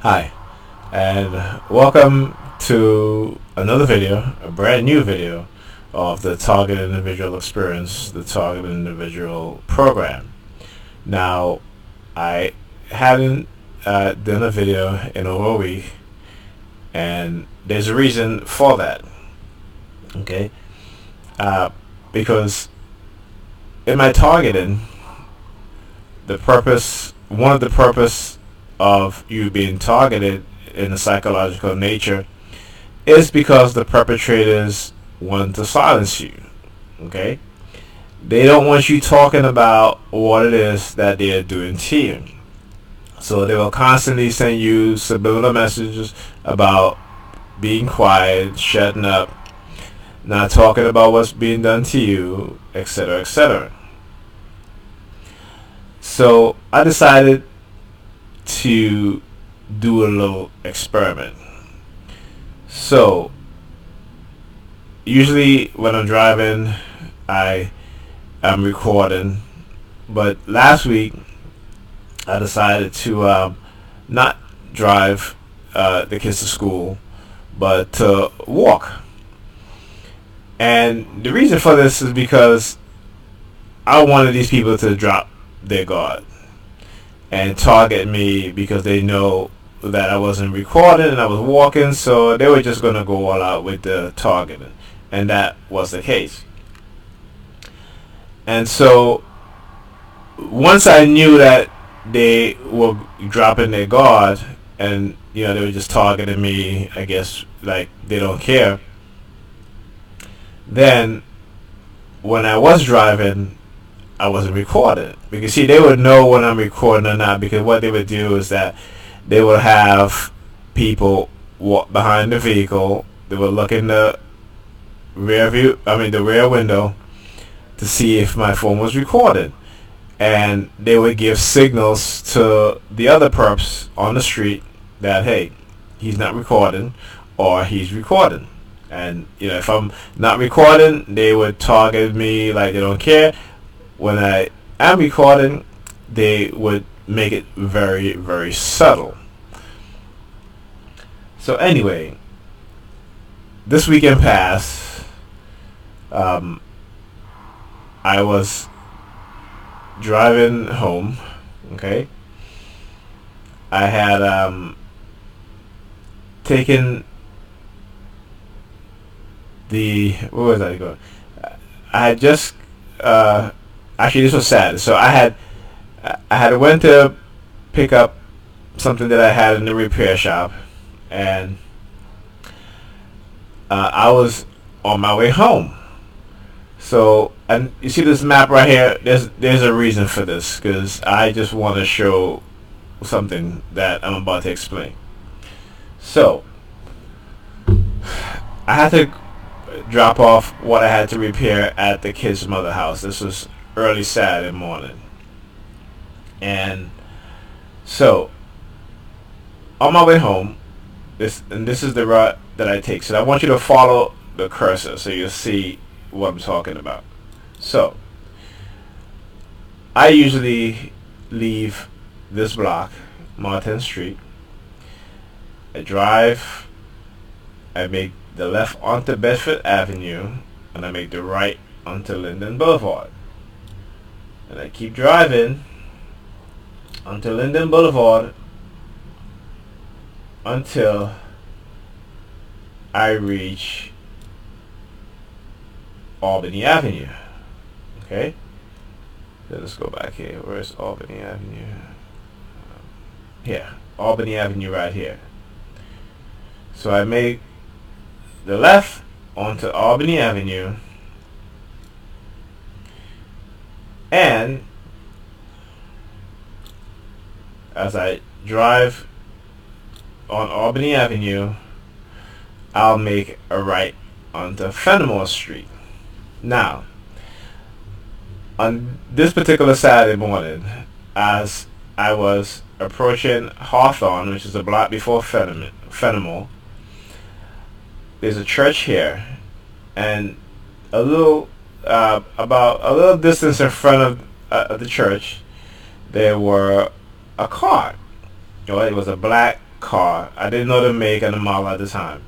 Hi, and welcome to another video, a brand new video of the Target Individual Experience, the Target Individual Program. Now, I hadn't done a video in over a week, and there's a reason for that. Okay, because in my targeting, one of the purpose of you being targeted in a psychological nature is because the perpetrators want to silence you. Okay? They don't want you talking about what it is that they are doing to you. So they will constantly send you subliminal messages about being quiet, shutting up, not talking about what's being done to you, etc., etc. So I decided to do a little experiment. So usually when I'm driving, I am recording, but last week I decided to not drive the kids to school, but to walk. And the reason for this is because I wanted these people to drop their guard and target me because they know that I wasn't recording and I was walking, so they were just going to go all out with the targeting. And that was the case. And so once I knew that they were dropping their guard and they were just targeting me, I guess like they don't care, then when I was driving, I wasn't recording. Because see, they would know when I'm recording or not, because what they would do is that they would have people walk behind the vehicle. They would look in the rear window to see if my phone was recorded. And they would give signals to the other perps on the street that, hey, he's not recording or he's recording. And if I'm not recording, they would target me like they don't care. When I am recording, they would make it very, very subtle. So anyway, this weekend passed. I was driving home. Okay, I had taken where was I going? I had just actually, this was sad. So I had went to pick up something that I had in the repair shop, and I was on my way home. So, and you see this map right here. There's a reason for this, because I just want to show something that I'm about to explain. So I had to drop off what I had to repair at the kid's mother house. This was early Saturday morning. And so on my way home, this is the route that I take. So I want you to follow the cursor so you'll see what I'm talking about. So I usually leave this block, Martin Street. I drive, I make the left onto Bedford Avenue, and I make the right onto Linden Boulevard. And I keep driving onto Linden Boulevard until I reach Albany Avenue. Okay? So let's go back here. Where's Albany Avenue? Here. Albany Avenue right here. So I make the left onto Albany Avenue, and as I drive on Albany Avenue, I'll make a right onto Fenimore Street. Now, on this particular Saturday morning, as I was approaching Hawthorne, which is a block before Fenimore, there's a church here, and about a little distance in front of the church, there were a car. It was a black car. I didn't know the make and the model at the time.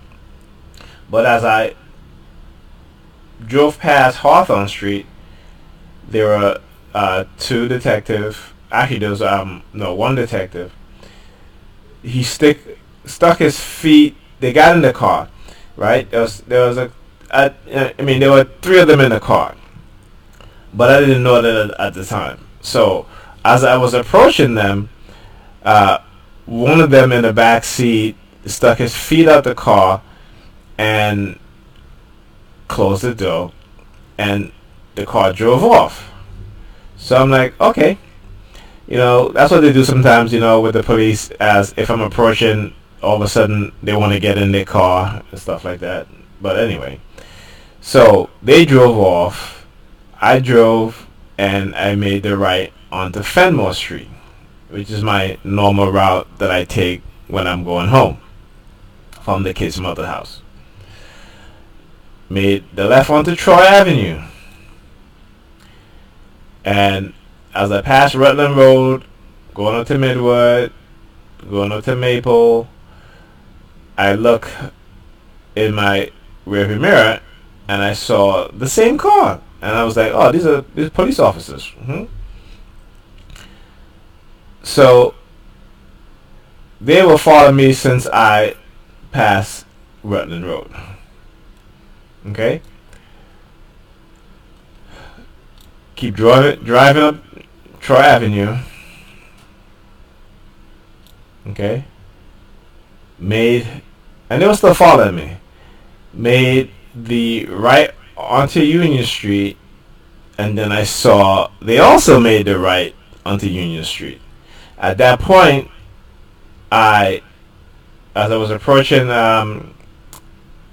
But as I drove past Hawthorne Street, there were two detectives. Actually, there was one detective. He stuck his feet. They got in the car, right? There were three of them in the car, but I didn't know that at the time. So as I was approaching them, one of them in the back seat stuck his feet out the car and closed the door, and the car drove off. So I'm like, okay, that's what they do sometimes, with the police. As if I'm approaching, all of a sudden they want to get in their car and stuff like that. But anyway, so they drove off. I drove and I made the right onto Fenmore Street, which is my normal route that I take when I'm going home from the kids' mother house. Made the left onto Troy Avenue. And as I passed Rutland Road, going up to Midwood, going up to Maple, I look in my rearview mirror and I saw the same car. And I was like, oh, these are police officers. So they will follow me since I passed Rutland Road. Okay? Keep driving up Troy Avenue. Okay? And they were still following me. Made the right onto Union Street, and then I saw they also made the right onto Union Street. At that point, as I was approaching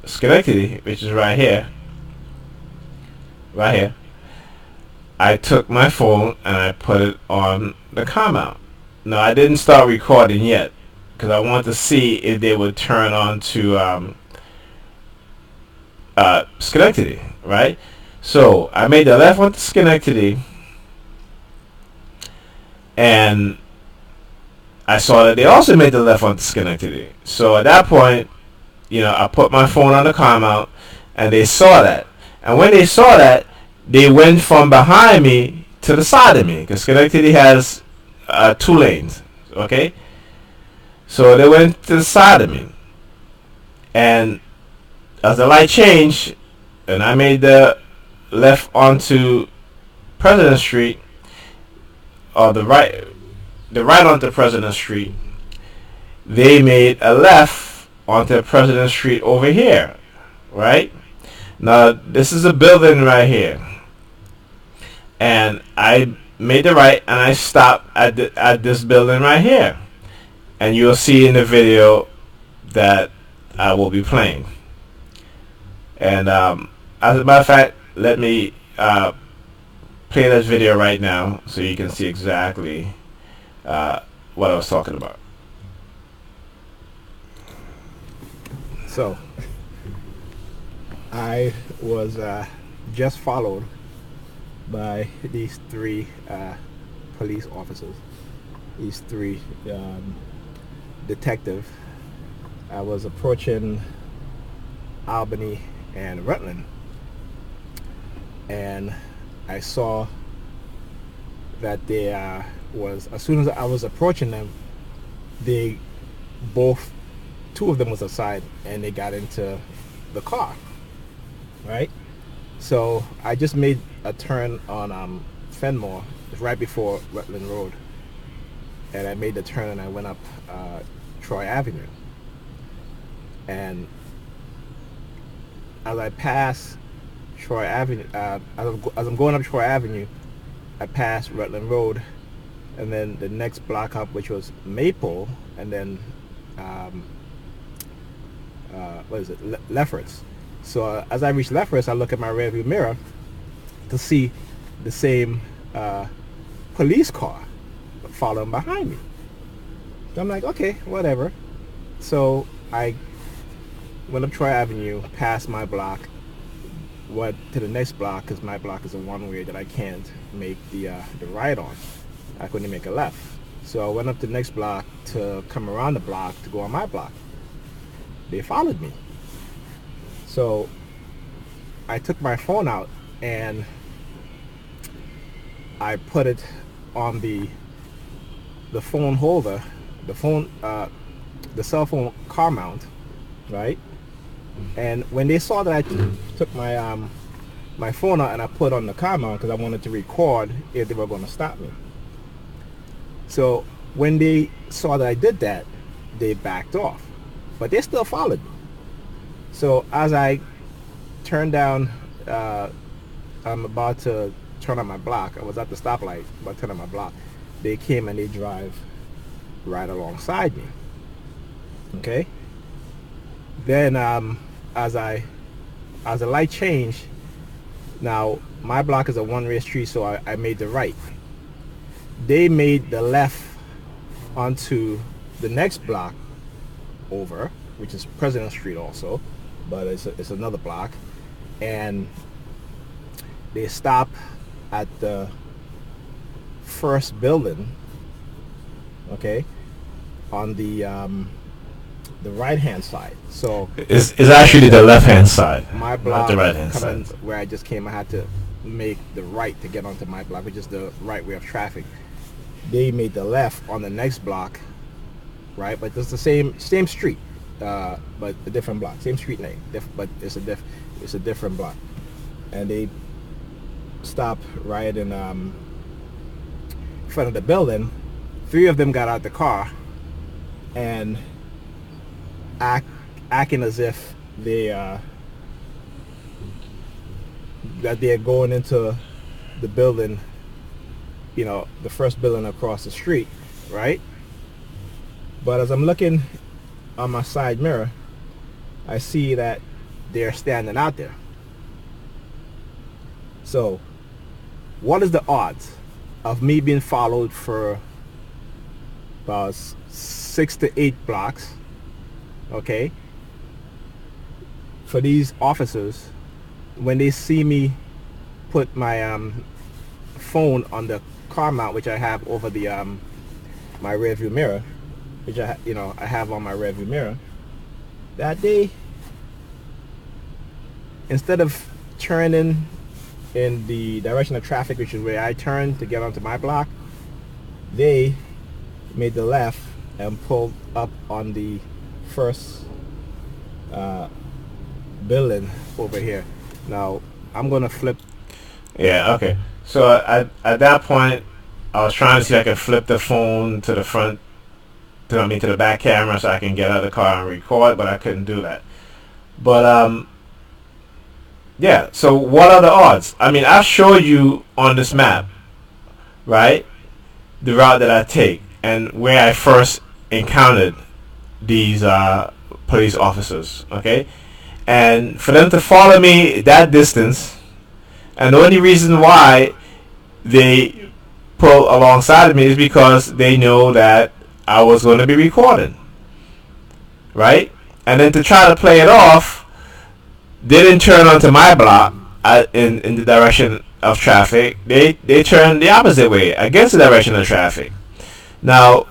Schenectady, which is right here, I took my phone and I put it on the car mount. No, I didn't start recording yet because I wanted to see if they would turn on to Schenectady, right? So I made the left onto Schenectady, and I saw that they also made the left onto Schenectady. So at that point, I put my phone on the car mount, and they saw that. And when they saw that, they went from behind me to the side of me, because Schenectady has 2 lanes, okay? So they went to the side of me, and as the light changed, and I made the left onto President Street, or the right onto President Street, they made a left onto President Street over here, right? Now, this is a building right here. And I made the right and I stopped at this building right here. And you'll see in the video that I will be playing. And as a matter of fact, let me play this video right now so you can see exactly what I was talking about. So, I was just followed by these 3 police officers, these 3 detectives. I was approaching Albany and Rutland, and I saw that they as soon as I was approaching them, they both, 2 of them was aside, and they got into the car, right? So I just made a turn on Fenmore, right before Rutland Road, and I made the turn and I went up Troy Avenue. And as I passed Troy Avenue, as I'm going up Troy Avenue, I passed Rutland Road, and then the next block up, which was Maple, and then Lefferts. So as I reach Lefferts, I look at my rearview mirror to see the same police car following behind me. So I'm like, okay, whatever. So I went up Troy Avenue, past my block, went to the next block, because my block is a one-way that I can't make the right on. I couldn't make a left. So I went up to the next block to come around the block to go on my block. They followed me. So I took my phone out and I put it on the phone holder, the cell phone car mount, right? And when they saw that I took my my phone out and I put on the car mount because I wanted to record if they were going to stop me. So when they saw that I did that, they backed off, but they still followed me. So as I turned down, I'm about to turn on my block. I was at the stoplight, about to turn on my block. They came and they drive right alongside me. Okay. Then as the light changed, now my block is a one-way street, so I made the right. They made the left onto the next block over, which is President Street also, but it's another block, and they stop at the first building, okay, on the right hand side. So it's actually the left hand side, my block, not the right hand coming side. where I just came, I had to make the right to get onto my block, which is the right way of traffic. They made the left on the next block, right? But it's the same street, but a different block, same street name, but it's a different block. And they stopped right in front of the building. 3 of them got out the car and acting as if that they're going into the building, you know, the first building across the street, right? But as I'm looking on my side mirror, I see that they're standing out there. So what is the odds of me being followed for about 6 to 8 blocks, okay, for these officers, when they see me put my phone on the car mount, which I have over the my rear view mirror, which I have on my rear view mirror, that they, instead of turning in the direction of traffic, which is where I turned to get onto my block, they made the left and pulled up on the first building over here. Now I'm gonna flip. Yeah, okay. So at that point, I was trying to see if I could flip the phone to the front, to the back camera, so I can get out of the car and record, but I couldn't do that. But yeah. So what are the odds? I mean, I've showed you on this map, right, the route that I take and where I first encountered these police officers. Okay, and for them to follow me that distance. And the only reason why they pull alongside of me is because they know that I was going to be recording, right? And then to try to play it off, they didn't turn onto my block in the direction of traffic. They turned the opposite way, against the direction of traffic. Now,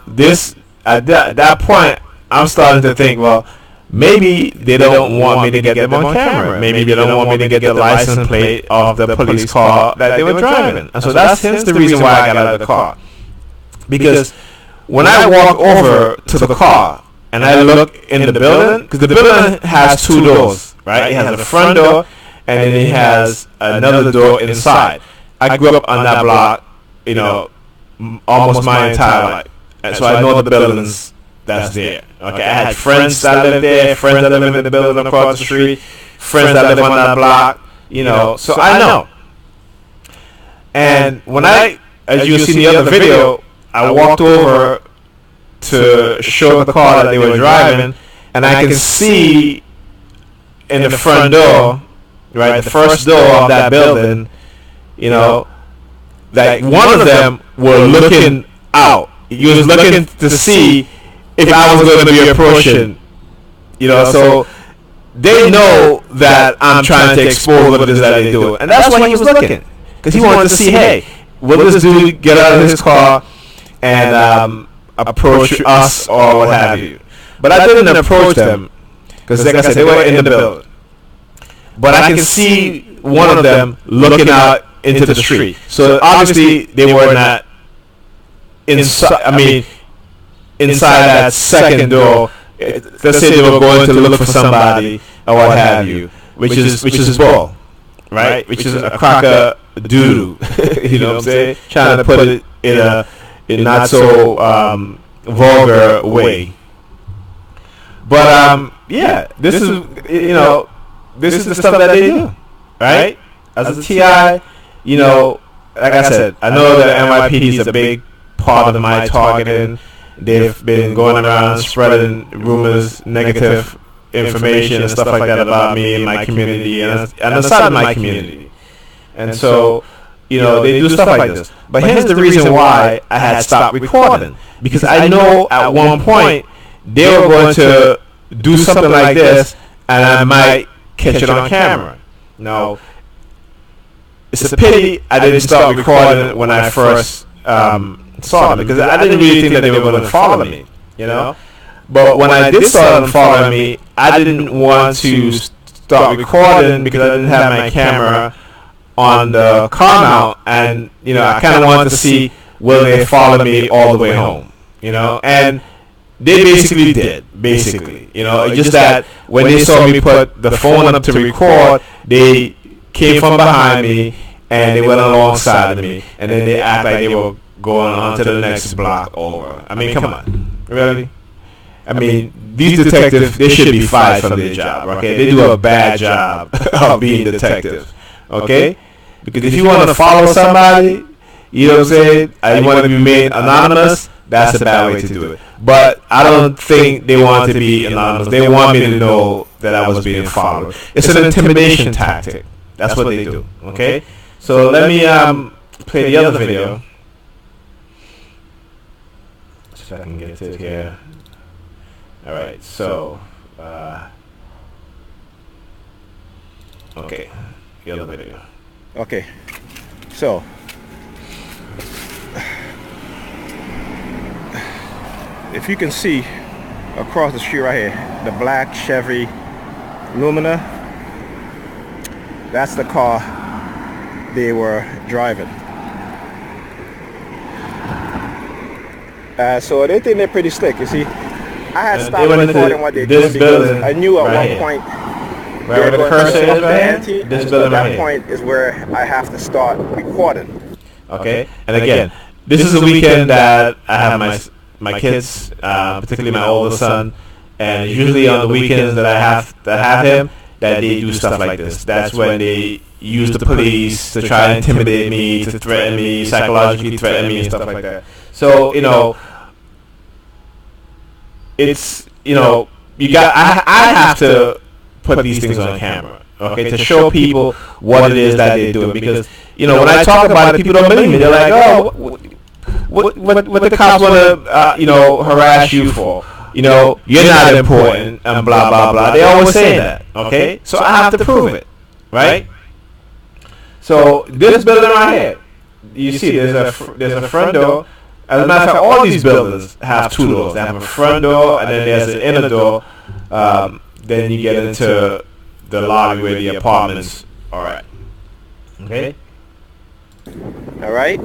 at that point, I'm starting to think, well, maybe they don't want me to get them on camera. Maybe they don't want me to get the license plate of the police car that they were driving. And so that's hence the reason why I got out of the car. Because when I walk over to the car and I look in the building, because the building has 2 doors, right? It has a front door and then it has another door inside. I grew up on that block, almost my entire life. And so I know the buildings that's there. Okay, I had friends that lived there, friends that live in the building across the street, friends that live on that block, so I know. And when as you see in the other video, I walked over to show the car that they were driving, and I can see in the front door, right, the first door of that building, that one of them were looking out. He was looking to see if I was going to be approaching, so they know that I'm trying to expose what it is that they do. And that's why he was looking, because he wanted to see, hey, will this dude get out of his car and approach us or what have you. But I didn't approach them because, like I said, they were in the building. But I can see one of them looking out into the street. So obviously they were not inside. I mean, inside that second door. Let's say they were going to look for somebody or what have you, which is bull, right? Which is a crocker doo-doo. You know what I'm saying? Trying to put it in a not so vulgar way. But yeah, this is this is the stuff that they do, right? As a TI, like I said, I know that NYPD is a big part of my targeting. They've been going around spreading rumors, negative information and stuff like that about me and my community and outside of my community. And so, they do stuff like this. But here's the reason why I had stopped recording. Because I know at one point they were going to do something like this and I might catch it on camera. Now, it's a pity I didn't start recording when I first saw them, because I didn't really think that they were going to follow me, But when I did start them following me, I didn't want to start recording because I didn't have my camera on the car mount, and I kind of wanted to see will they follow me all the way home, and they basically did, just that when they saw me put the phone up to record, they came from behind me and they went alongside of me, and then they act like they were going on to the next block over. I mean, come on. Really? I mean, these detectives, they should be fired from their job, okay? They do a bad job of being detectives, okay? Because if you want to follow somebody, you know what I'm saying, and you want to be made anonymous, that's a bad way to do it. But I don't think they want to be anonymous. They want me to know that I was being followed. It's an intimidation tactic. That's what they do, okay? So let me play the other video. I can get it here. Alright, so okay, the other video. Okay, so if you can see across the street right here, the black Chevy Lumina, that's the car they were driving. So they think they're pretty slick. You see, I had stopped recording what they did because I knew at one point where the cursor is right here. This building right here. That point is where I have to start recording. Okay, and again, this is a weekend that I have my kids, particularly my older son, and usually on the weekends that I have him, that they do stuff like this. That's when they use the police to try to intimidate me, to threaten me, psychologically threaten me and stuff like that. So, it's, I have to put these things on camera, okay, to show people what it is that they're doing. Because, when I talk about it, people don't believe me. They're like, oh, what the cops want to, harass you for? You're not important, and blah, blah, blah. They always say that, okay? So I have to prove it, right? So this building right here, you see there's a front door. As a matter of fact, all these buildings have two doors. They have a front door, and then there's an inner door. Then you get into the lobby where the apartments are at. Okay? All right?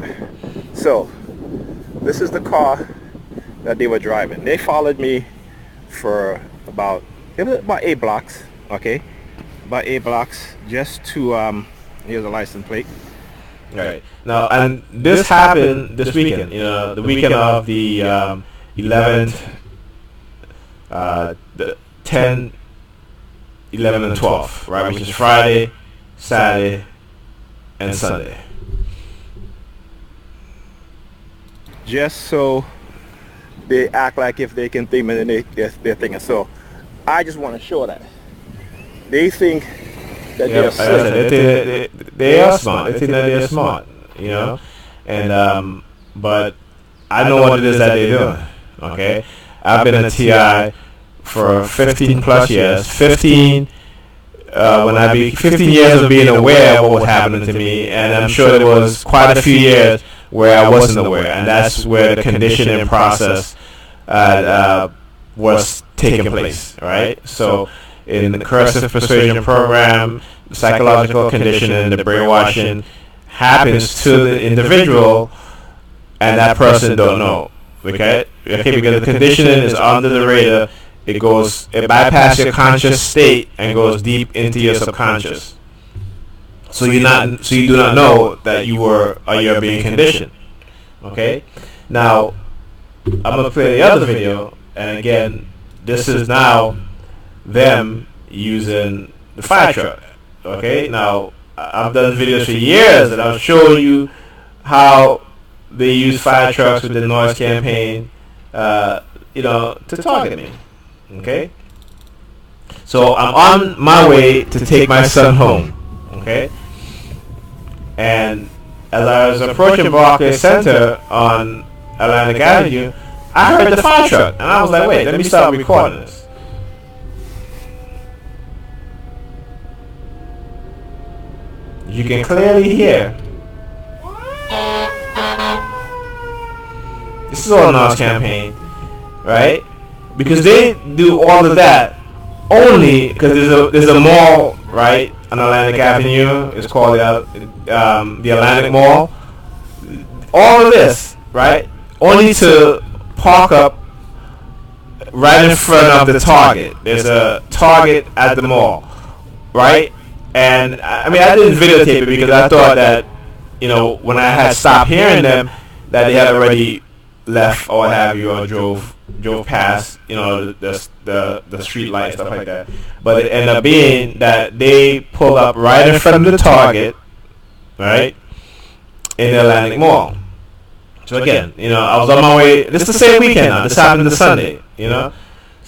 So, this is the car that they were driving. They followed me for about 8 blocks, okay? About 8 blocks just to, here's a license plate. Right. Now, and this happened this weekend, the weekend of the 11th, the 10, 11, and 12th, right, which is Friday, Saturday, and Sunday. Just so they act like if they can think and they're thinking. So, I just want to show that. They think that they're slick. They are smart. They think that they're smart, and but I know what it is that they're doing. Okay, I've been a TI for 15 plus years. 15 years of being aware of what was happening to me, and I'm sure there was quite a few years where I wasn't aware, and that's where the conditioning process was taking place, right? So in the coercive persuasion program, the psychological conditioning, the brainwashing happens to the individual, and that person don't know. Okay, because the conditioning is under the radar. It bypasses your conscious state and goes deep into your subconscious. So you do not know that you're being conditioned. Okay, now I'm gonna play the other video, and again, this is now them using the fire truck. Okay, now I've done videos for years, and I've shown you how they use fire trucks with the noise campaign, to target me. Okay, so I'm on my way to take my son home. Okay, and as I was approaching Barclays Center on Atlantic Avenue, I heard the fire truck, and I was like, wait, let me start recording this. You can clearly hear. This is all noise campaign, right? Because they do all of that only because there's a mall, right, on Atlantic Avenue. It's called the Atlantic Mall. All of this, right, only to park up right in front of the Target. There's a Target at the mall, right? And I mean, I didn't videotape it because I thought that, when I had stopped hearing them, that they had already left or what have you, or drove past, the street light, stuff like that. But it ended up being that they pulled up right in front of the Target, right, in the Atlantic Mall. So again, I was on my way. This is the same weekend now. This happened this Sunday, So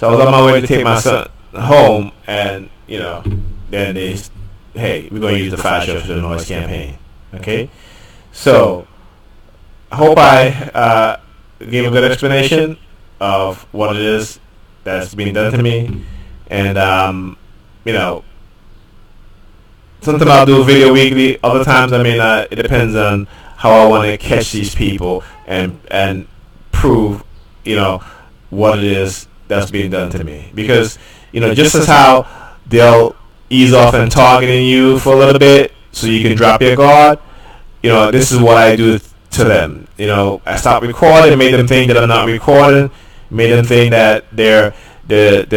I was on my way to take my son home, and then hey, we're going to use the fire truck for the noise campaign. Okay, so I hope I gave a good explanation of what it is that's being done to me, and sometimes I'll do a video weekly. Other times I may not. It depends on how I want to catch these people and prove what it is that's being done to me. Because just as how they'll ease off and targeting you for a little bit so you can drop your guard, this is what I do to them. I stopped recording, made them think that I'm not recording, made them think that their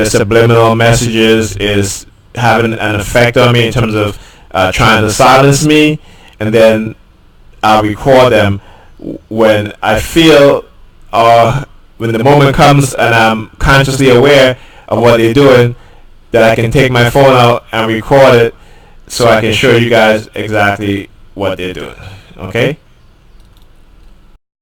subliminal messages is having an effect on me in terms of trying to silence me, and then I'll record them when I feel, when the moment comes and I'm consciously aware of what they're doing, that I can take my phone out and record it so I can show you guys exactly what they're doing. Okay?